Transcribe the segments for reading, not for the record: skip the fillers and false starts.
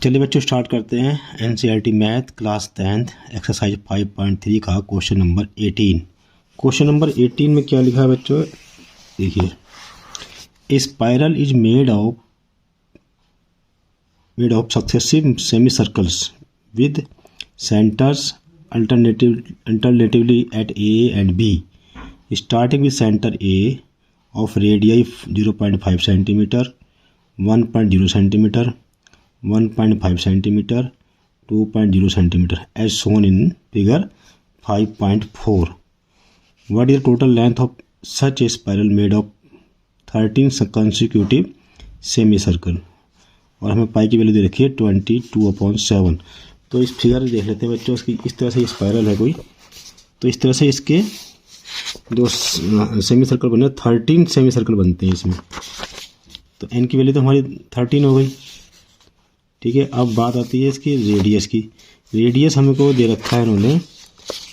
चलिए बच्चों स्टार्ट करते हैं NCERT math class 10th exercise 5.3 का क्वेश्चन नंबर 18। क्वेश्चन नंबर 18 में क्या लिखा है बच्चों, देखिए। A spiral is made of successive semi circles with centres alternately at A and B, starting with centre A of radii 0.5 centimetre, 1.0 centimetre, 1.5 centimetre, 2.0 centimetre as shown in figure 5.4. What is the total length of such a spiral made of 13 consecutive semicircle? और हमें पाई की value दे रखी है 22/7। तो इस figure देख लेते हैं बच्चों, इसकी इस तरह से स्पाइरल है कोई, तो इस तरह से इसके दो सेमी सर्कल बने, 13 सेमी सर्कल बनते हैं इसमें। तो एन की वैल्यू तो हमारी 13 हो गई, ठीक है। अब बात आती है इसकी रेडियस की। रेडियस हमको दे रखा है इन्होंने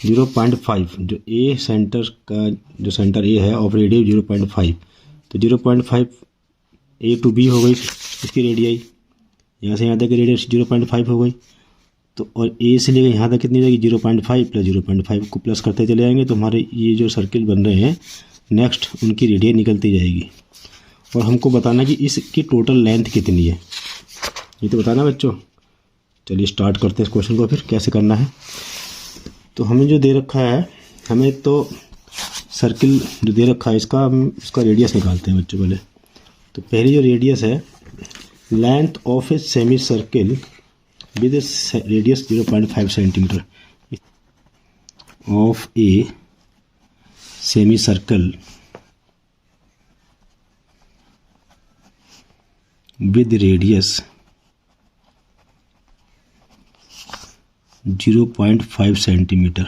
0.5, जो ए सेंटर का जो सेंटर ए है ऑफ रेडियस 0.5, तो 0.5 ए टू बी हो गई इसकी रेडियाई, यहाँ से यहाँ तक रेडियस 0.5 हो गई। तो और ए से लेकर यहाँ तक कितनी जाएगी 0.5 प्लस 0.5 को प्लस करते चले जाएंगे, तो हमारे ये जो सर्किल बन रहे हैं नेक्स्ट उनकी रेडियाई निकलती जाएगी। और हमको बताना कि इसकी टोटल लेंथ कितनी है, ये तो बताना बच्चों। चलिए स्टार्ट करते हैं इस क्वेश्चन को, फिर कैसे करना है। तो हमें जो दे रखा है, हमें तो सर्किल जो दे रखा है इसका रेडियस निकालते हैं बच्चों पहले। तो पहली जो रेडियस है, length of a semi circle with radius 0.5 centimetre of a semi circle with radius 0.5 centimetre.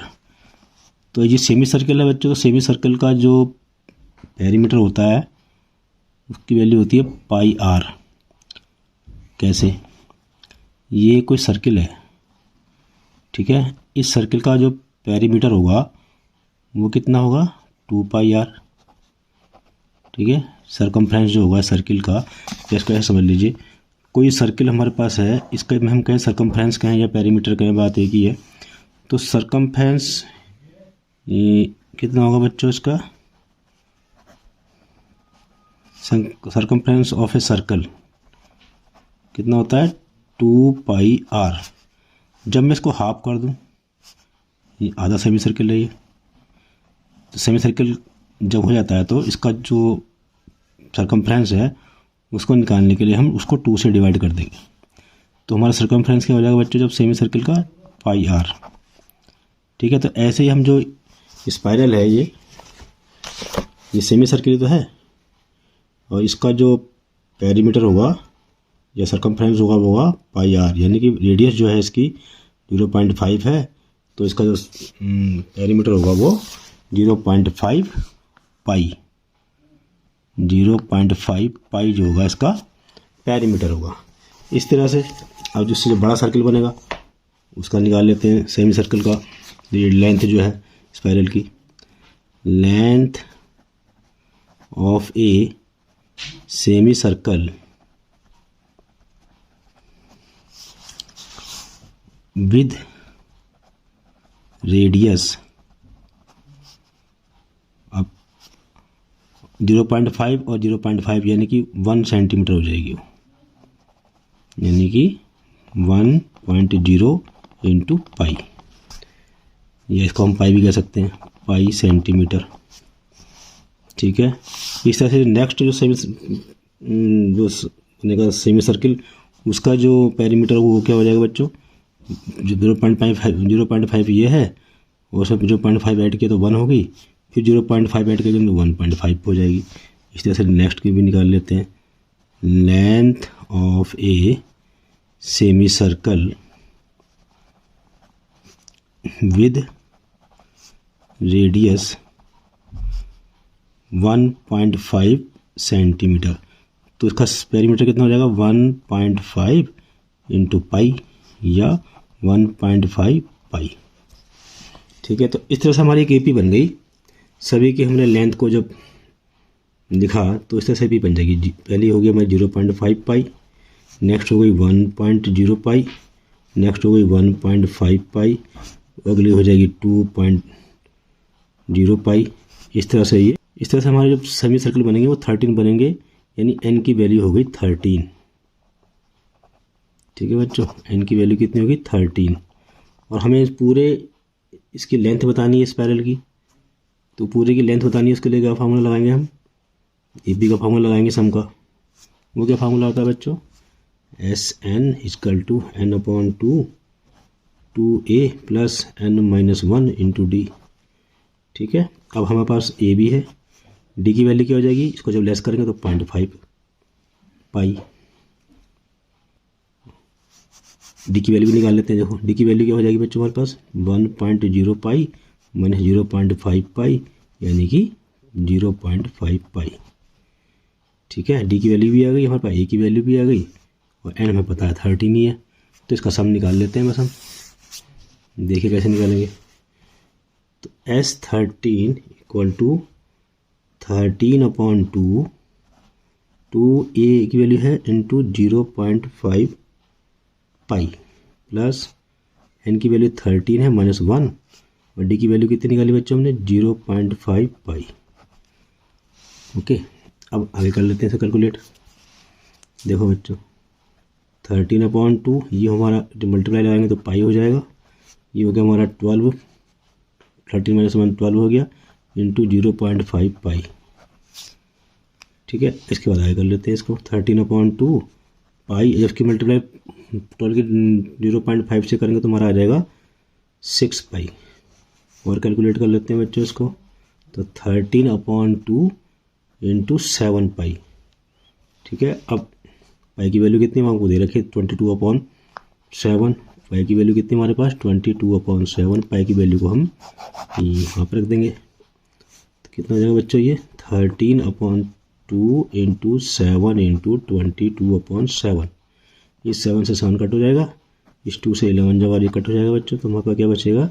तो ये सेमी सर्कल है बच्चों, तो सेमी सर्कल का जो पेरीमीटर होता है उसकी वैल्यू होती है पाई आर। कैसे, ये कोई सर्किल है, ठीक है। इस सर्किल का जो पेरीमीटर होगा वो कितना होगा 2 पाई आर, ठीक है। सरकमफ्रेंस जो होगा सर्किल का, जैसे समझ लीजिए कोई सर्किल हमारे पास है, इसका हम कहें सरकमफ्रेंस कहें या पेरीमीटर कहें, बात एक ही है। तो सरकमफ्रेंस ये कितना होगा बच्चों, इसका सरकमफ्रेंस ऑफ ए सर्कल कितना होता है 2 पाई आर। जब मैं इसको हाफ कर दूं, ये आधा सेमी सर्किल है ये, तो सेमी सर्किल जब हो जाता है तो इसका जो सरकमफ्रेंस है उसको निकालने के लिए हम उसको 2 से डिवाइड कर देंगे। तो हमारा सरकमफ्रेंस क्या हो जाएगा बच्चों, जब सेमी सर्किल का पाई आर, ठीक है। तो ऐसे ही हम जो स्पाइरल है ये सेमी सर्किल तो है, और इसका जो पेरीमीटर होगा या सरकमफ्रेंस होगा वो होगा पाई आर, यानी कि रेडियस जो है इसकी 0.5 है, तो इसका जो पेरीमीटर होगा वो 0.5 पाई, 0.5 पाई जो होगा इसका पेरीमीटर होगा। इस तरह से अब जिससे जो बड़ा सर्किल बनेगा उसका निकाल लेते हैं सेमी सर्किल का। ये लेंथ जो है स्पाइरल की, length of a semi circle with radius 0.5 और 0.5 यानी कि 1 सेंटीमीटर हो जाएगी वो, यानी कि 1.0 इंटू पाई, या इसको हम पाई भी कह सकते हैं, पाई सेंटीमीटर, ठीक है। इस तरह से नेक्स्ट जो सेमी सर्किल उसका जो पेरीमीटर वो क्या हो जाएगा बच्चों, जो 0.5 ये है, और उसमें 0.5 ऐड किया तो 1 होगी, फिर 0.5 ऐड करेंगे तो 1.5 हो जाएगी। इस तरह से नेक्स्ट की भी निकाल लेते हैं, length of a semi circle with radius 1.5 centimetre. तो इसका पेरीमीटर कितना हो जाएगा 1.5 इंटू पाई या 1.5 पाई, ठीक है। तो इस तरह से हमारी एक एपी बन गई। सभी की हमने लेंथ को जब लिखा तो इस तरह से भी बन जाएगी। पहली होगी हमारी 0.5 पाई, नेक्स्ट हो गई 1.0 पाई, नेक्स्ट हो गई 1.5 पाई, अगली हो जाएगी 2.0 पाई। इस तरह से हमारे जो सेमी सर्कल बनेंगे वो 13 बनेंगे, यानी n की वैल्यू हो गई 13। ठीक है बच्चों, n की वैल्यू कितनी होगी 13। और हमें पूरे इसकी लेंथ बतानी है स्पाइरल की, तो पूरे की लेंथ बतानी है, उसके लिए क्या फार्मूला लगाएंगे हम, ए बी का फार्मूला लगाएंगे सम का। वो क्या फार्मूला होता है बच्चों, SN = n/2 2a + n-1 × d। ठीक है, अब हमारे पास ए बी है, डी की वैल्यू क्या हो जाएगी, इसको जब लेस करेंगे तो 0.5 पाई। डी की वैल्यू भी निकाल लेते हैं। देखो डी की वैल्यू क्या हो जाएगी बच्चों हमारे पास 1.0 पाई माइनस 0.5 पाई, यानी कि 0.5 पाई। ठीक है, डी की वैल्यू भी आ गई हमारे पास, ए की वैल्यू भी आ गई, और एन हमें पता है 13 ही है, तो इसका सम निकाल लेते हैं बस हम। देखिए कैसे निकालेंगे, तो S13 = 13/2 2a की वैल्यू है इंटू 0.5 पाई प्लस n की वैल्यू 13 है -1, और d की वैल्यू कितनी निकाली बच्चों हमने 0.5 पाई। ओके, अब आगे कर लेते हैं इसे कैलकुलेट। देखो बच्चों 13/2 ये हमारा जो मल्टीप्लाई लगाएंगे तो पाई हो जाएगा, ये हो गया हमारा 12, 13 - 1 12 हो गया, इंटू 0.5 पाई। ठीक है, इसके बाद आगे कर लेते हैं इसको 13/2 पाई, जब इसकी मल्टीप्लाई 12 की 0.5 से करेंगे तो हमारा आ जाएगा 6 पाई। और कैलकुलेट कर लेते हैं बच्चों इसको, तो 13/2 इंटू 7 पाई। ठीक है, अब पाई की वैल्यू कितनी हमको दे रखी है 22/7, पाई की वैल्यू कितनी हमारे पास 22/7, पाई की वैल्यू को हम यहाँ पर रख देंगे, तो कितना हो जाएगा बच्चों ये 13/2 इंटू 7 इंटू 22/7। ये 7 से 7 कट हो जाएगा, इस 2 से 11 जब ये कट हो जाएगा बच्चों, तो हमारे पास क्या बचेगा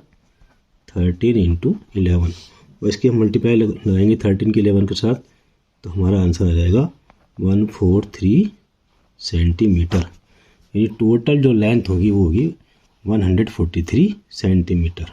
13 इंटू 11, और इसकी हम मल्टीप्लाई लगाएंगे 13 के 11 के साथ, तो हमारा आंसर आ जाएगा 143 सेंटीमीटर। यानी टोटल जो लेंथ होगी वो होगी 143 सेंटीमीटर।